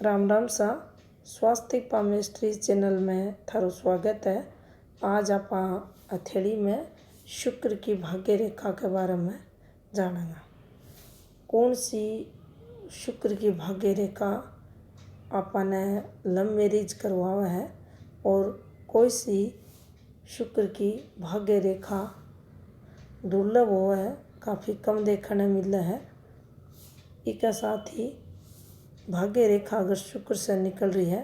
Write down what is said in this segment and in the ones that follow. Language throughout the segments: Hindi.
राम राम सा स्वास्थ्य पामेस्ट्री चैनल में थारो स्वागत है। आज आप हथेली में शुक्र की भाग्य रेखा के बारे में जानेंगे। कौन सी शुक्र की भाग्य रेखा आपने लव मैरिज करवावा है और कोई सी शुक्र की भाग्य रेखा दुर्लभ हुआ है, काफ़ी कम देखने मिला है। इसके साथ ही भाग्य रेखा अगर शुक्र से निकल रही है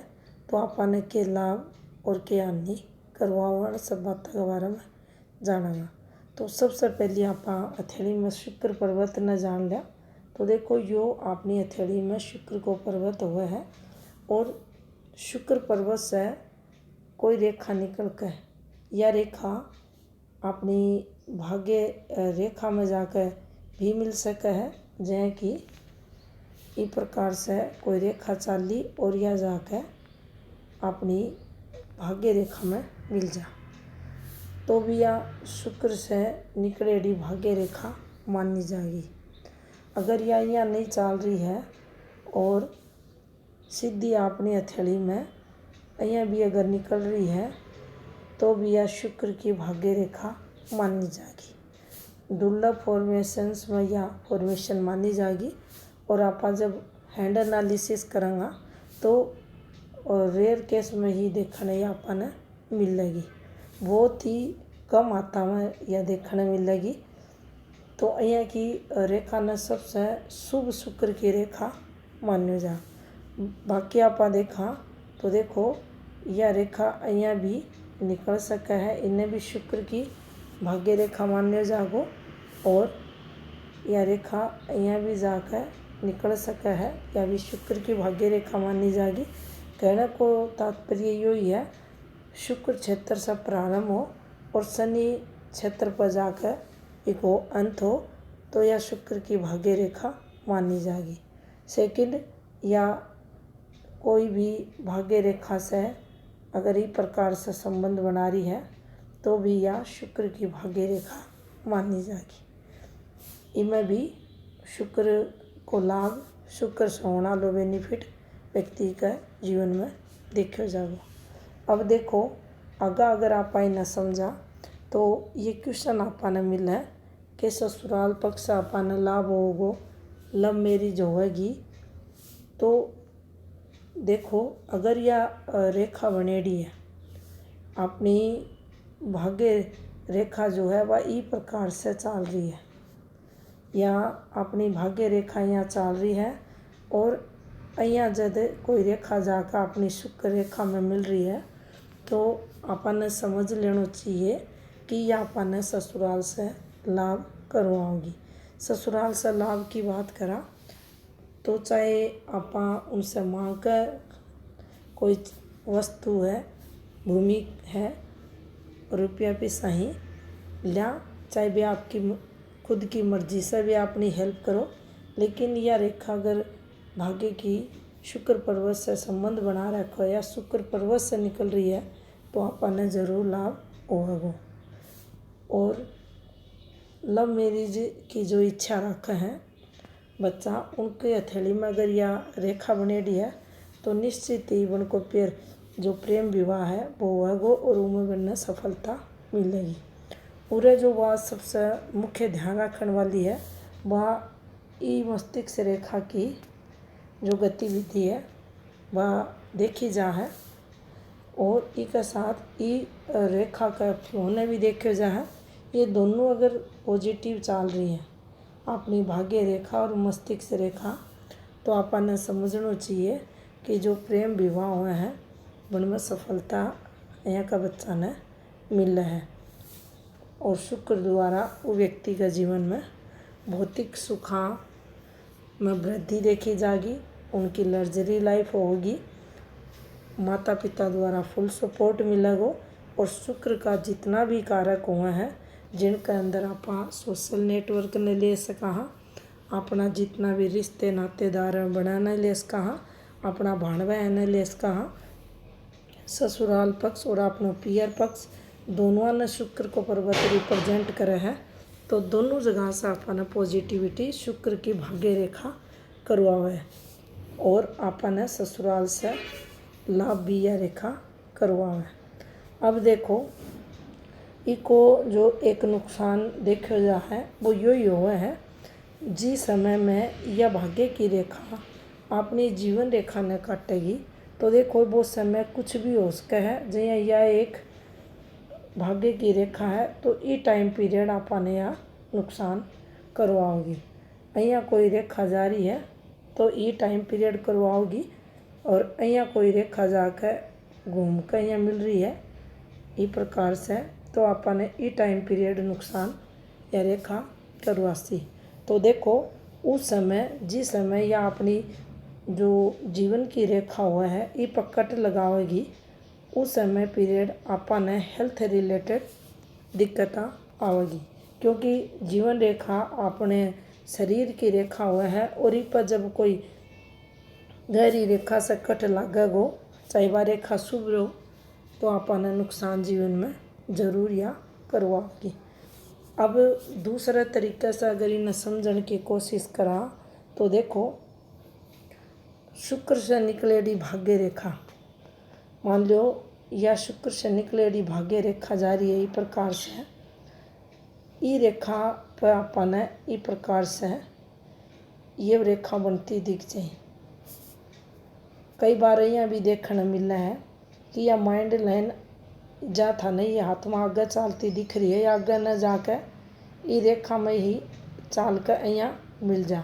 तो आपने के लाभ और के हानि करवावा सब बातों के बारे में जानेंगे। तो सबसे पहले आप हथेली में शुक्र पर्वत न जान लिया तो देखो यो अपनी हथेली में शुक्र को पर्वत हुआ है और शुक्र पर्वत से कोई रेखा निकल कर यह रेखा अपनी भाग्य रेखा में जाकर भी मिल सके है, जैसे कि इस प्रकार से कोई रेखा चाली और यह जाकर अपनी भाग्य रेखा में मिल जा तो भी यह शुक्र से निकलेड़ी भाग्य रेखा मानी जाएगी। अगर यह यहाँ नहीं चल रही है और सीधी अपनी हथेली में यहाँ भी अगर निकल रही है तो भी यह शुक्र की भाग्य रेखा मानी जाएगी। दुर्लभ फॉर्मेशंस में यह फॉर्मेशन मानी जाएगी और आप जब हैंड एनालिसिस करेंगे तो रेयर केस में ही देखने आपने मिलेगी, बहुत ही कम मात्रा में यह देखने मिलेगी। तो यहाँ की रेखा ने सबसे शुभ शुक्र की रेखा मानी जा। बाकी आप देखा तो देखो यह रेखा यहाँ भी निकल सका है, इन्हें भी शुक्र की भाग्य रेखा मान्य जागो और यह रेखा यहाँ भी जाकर निकल सका है, यह भी शुक्र की भाग्य रेखा मानी जाएगी। कहने को तात्पर्य यही है शुक्र क्षेत्र से प्रारंभ हो और शनि क्षेत्र पर जाकर एक अंत हो तो यह शुक्र की भाग्य रेखा मानी जाएगी। सेकंड, या कोई भी भाग्य रेखा से अगर इस प्रकार से संबंध बना रही है तो भी यह शुक्र की भाग्य रेखा मानी जाएगी। इनमें भी शुक्र को लाभ, शुक्र से होना लो बेनिफिट व्यक्ति के जीवन में देखो जाओ। अब देखो आगा अगर आप न समझा तो ये क्वेश्चन आपने मिला है कि ससुराल पक्ष आपने लाभ होगो, लव मैरिज होगी। तो देखो अगर यह रेखा बनेड़ी है अपनी भाग्य रेखा जो है वह इस प्रकार से चल रही है या अपनी भाग्य रेखा यहाँ चल रही है और यहाँ जब कोई रेखा जाकर अपनी शुक्र रेखा में मिल रही है तो अपन समझ लेना चाहिए कि यह अपन ससुराल से लाभ करवाओगी। ससुराल से लाभ की बात करा तो चाहे आप उनसे मांग कर कोई वस्तु है, भूमि है, रुपया पैसा ही लिया, चाहे भी आपकी खुद की मर्जी से भी अपनी हेल्प करो, लेकिन यह रेखा अगर भाग्य की शुक्र पर्वत से संबंध बना रखो या शुक्र पर्वत से निकल रही है तो आपने ज़रूर लाभ होगा। और लव मैरिज की जो इच्छा रखा है बच्चा, उनके हथेली में अगर यह रेखा बनेड़ी है तो निश्चित ही उनको फिर जो प्रेम विवाह है वो होगा और उनमें बनने सफलता मिलेगी। पूरे जो बात सबसे मुख्य ध्यान रखने वाली है वह ई मस्तिष्क रेखा की जो गतिविधि है वह देखी जा है और इसके साथ ई रेखा का होने भी देखे जा है। ये दोनों अगर पॉजिटिव चल रही है अपनी भाग्य रेखा और मस्तिष्क रेखा तो आपने समझना चाहिए कि जो प्रेम विवाह हुए हैं उनमें सफलता यहाँ का बच्चा ने मिला है और शुक्र द्वारा वो व्यक्ति का जीवन में भौतिक सुखा में वृद्धि देखी जाएगी, उनकी लग्जरी लाइफ होगी, माता पिता द्वारा फुल सपोर्ट मिलेगा और शुक्र का जितना भी कारक हुए हैं जिनके अंदर आप सोशल नेटवर्क ने ले सका, अपना जितना भी रिश्ते नातेदार बनाना ले सका, अपना भाण बहन ले सका, ससुराल पक्ष और अपना पियर पक्ष दोनों ने शुक्र को पर्वत रिप्रेजेंट करे है तो दोनों जगह से अपना पॉजिटिविटी शुक्र की भाग्य रेखा करवावे है। और आपने ससुराल से लाभ भी यह रेखा करवावे। अब देखो इको जो एक नुकसान देखो जा है वो यो ही हुआ है, जिस समय में यह भाग्य की रेखा अपनी जीवन रेखा ने काटेगी तो देखो वो समय कुछ भी हो सके है। जैसे यह एक भाग्य की रेखा है तो ये टाइम पीरियड आपने यहाँ नुकसान करवाओगी। અહીંયા कोई रेखा जारी है तो ये टाइम पीरियड करवाओगी, और અહીંયા कोई रेखा जाकर घूम कर यहाँ मिल रही है इस प्रकार से तो आपने ये टाइम पीरियड नुकसान या रेखा करवासी। तो देखो उस समय जिस समय या अपनी जो जीवन की रेखा हुआ है ये पकड़ लगावेगी, उस समय पीरियड आपने हेल्थ रिलेटेड दिक्कत आवेगी, क्योंकि जीवन रेखा अपने शरीर की रेखा हुआ है और इस पर जब कोई गहरी रेखा से कट लागेगो, चाहे वह रेखा शुभ हो, तो आपने नुकसान जीवन में जरूर या करवाओगी। अब दूसरे तरीके से अगर इन्हें समझने की कोशिश करा तो देखो शुक्र से निकलेगी भाग्य रेखा, मान लो या शुक्र से निकलेगी भाग्य रेखा जा रही है इस प्रकार से, ये रेखा पर आपने इस प्रकार से ये रेखा बनती दिख जाए। कई बार यहाँ भी देखने मिला है कि यह माइंड लाइन जा था नहीं, ये हाथ में आगे चलती दिख रही है या आगे न जाकर ये रेखा में ही चाल कर यहाँ मिल जा,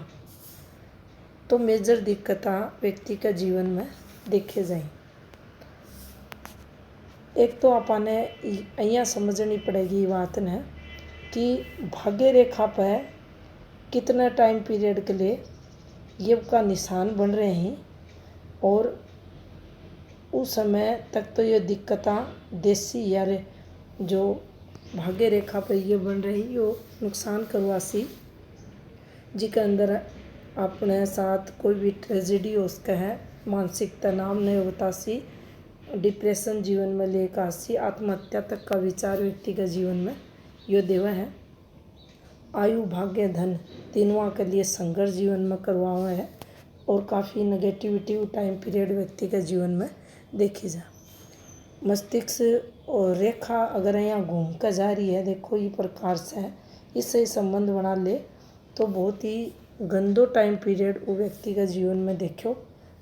तो मेजर दिक्कत व्यक्ति के जीवन में देखे जाए। एक तो आपने यहाँ समझनी पड़ेगी बात ने कि भाग्य रेखा पर कितना टाइम पीरियड के लिए ये का निशान बन रहे हैं, और उस समय तक तो ये दिक्कतें देसी यार जो भाग्य रेखा पर ये बन रही यो नुकसान करवासी, जिसके अंदर अपने साथ कोई भी ट्रेजेडी हो सके है, मानसिक तनाव नहीं बतासी, डिप्रेशन जीवन में लेकर आसी, आत्महत्या तक का विचार व्यक्ति के जीवन में यो देवा है। आयु भाग्य धन तीनों के लिए संघर्ष जीवन में करवावा है, और काफ़ी नेगेटिविटी टाइम पीरियड व्यक्ति के जीवन में देखी जा। मस्तिष्क और रेखा अगर यहाँ घूम कर जा रही है, देखो ये प्रकार से है, इससे संबंध बना ले तो बहुत ही गंदो टाइम पीरियड वो व्यक्ति के जीवन में देखो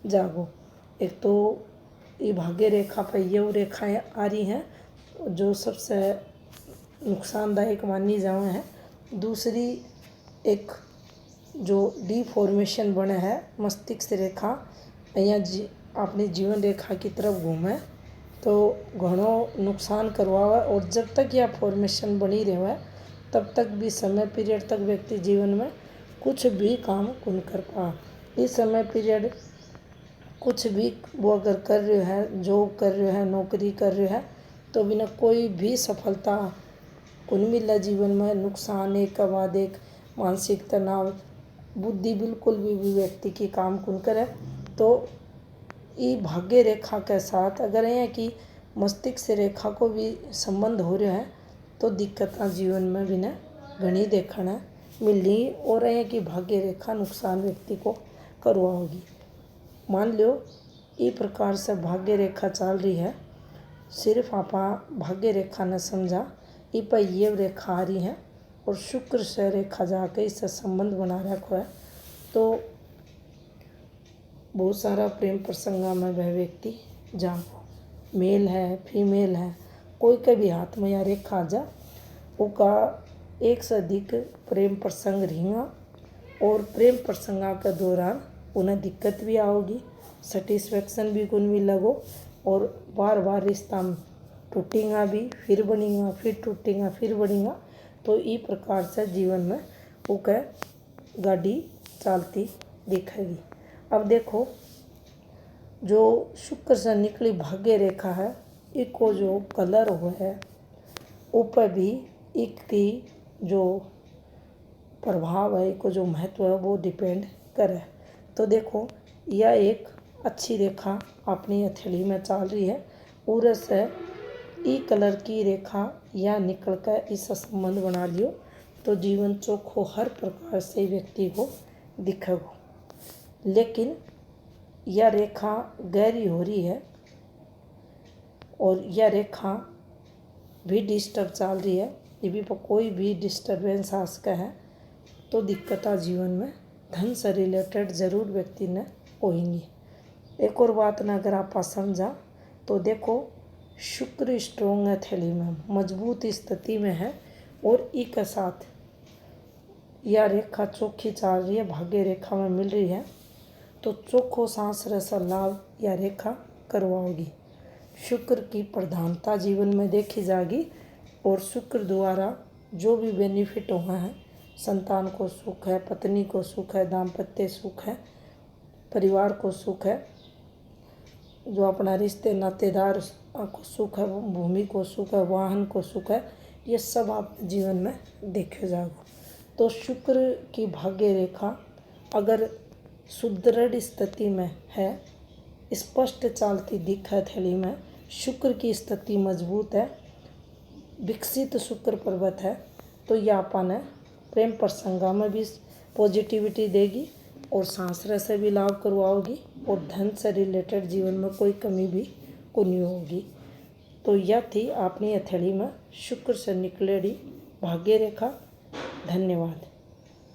जागो। एक तो ये भाग्य रेखा पर ये रेखाएँ आ रही हैं जो सबसे नुकसानदायक मानी जाए है। दूसरी एक जो डिफॉर्मेशन बने है मस्तिष्क रेखा यहाँ अपनी जीवन रेखा की तरफ घूमे तो घणो नुकसान करवावे, और जब तक यह फॉर्मेशन बनी रहे तब तक भी समय पीरियड तक व्यक्ति जीवन में कुछ भी काम कौन कर पा। इस समय पीरियड कुछ भी वो अगर कर रहे है, जॉब कर रहे है, नौकरी कर रहे है, तो बिना कोई भी सफलता कौन मिला जीवन में, नुकसान एक के बाद एक, मानसिक तनाव, बुद्धि बिल्कुल भी व्यक्ति की काम कौन करे। तो ये भाग्य रेखा के साथ अगर यहाँ की मस्तिष्क रेखा को भी संबंध हो रहा है तो दिक्कतें जीवन में भी न घनी देखने मिली, और यहाँ की भाग्य रेखा नुकसान व्यक्ति को करवाओगी। मान लो इस प्रकार से भाग्य रेखा चल रही है, सिर्फ आप भाग्य रेखा ने समझा इस पर ये रेखा आ रही है और शुक्र से रेखा जाकर इससे संबंध बना रखा है, तो बहुत सारा प्रेम प्रसंग में वह व्यक्ति जाओ, मेल है फीमेल है, कोई के भी हाथ में या रेखा आ जा उसका एक से अधिक प्रेम प्रसंग रहेगा, और प्रेम प्रसंग के दौरान उन्हें दिक्कत भी आओगी, सेटिस्फेक्शन भी कुछ भी लगो, और बार बार रिश्ता टूटेगा भी, फिर बनेगा, फिर टूटेगा, फिर बनेगा। तो इस प्रकार से जीवन में वो कह गाड़ी चलती दिखेगी। अब देखो जो शुक्र से निकली भाग्य रेखा है, इसको जो कलर हुआ है ऊपर भी एक की जो प्रभाव है, इसको जो महत्व है वो डिपेंड करे। तो देखो यह एक अच्छी रेखा अपनी हथेली में चल रही है, पूरे से ई कलर की रेखा या निकल कर इससे संबंध बना लियो तो जीवन चोखो हर प्रकार से व्यक्ति को दिखेगा। लेकिन यह रेखा गहरी हो रही है और यह रेखा भी डिस्टर्ब चल रही है, ये भी पर कोई भी डिस्टर्बेंस आ सका है तो दिक्कतें जीवन में धन से रिलेटेड जरूर व्यक्ति ने होंगी। एक और बात ना अगर आप समझा तो देखो शुक्र स्ट्रोंग है, थैली में मजबूत स्थिति में है और ई के साथ यह रेखा चौखी चल रही है, भाग्य रेखा में मिल रही है, तो चोखो सांस रस लाभ यह रेखा करवाओगी। शुक्र की प्रधानता जीवन में देखी जाएगी और शुक्र द्वारा जो भी बेनिफिट हुआ है, संतान को सुख है, पत्नी को सुख है, दाम्पत्य सुख है, परिवार को सुख है, जो अपना रिश्ते नातेदार को सुख है, भूमि को सुख है, वाहन को सुख है, ये सब आप जीवन में देखे जाओगे। तो शुक्र की भाग्य रेखा अगर सुदृढ़ स्थिति में है, स्पष्ट चलती दिख है थैली में, शुक्र की स्थिति मजबूत है, विकसित शुक्र पर्वत है, तो यह अपन प्रेम प्रसंग में भी पॉजिटिविटी देगी और सांसरे से भी लाभ करवाओगी और धन से रिलेटेड जीवन में कोई कमी भी को नहीं होगी। तो यह थी अपनी हथेली में शुक्र से निकलेड़ी भाग्य रेखा। धन्यवाद।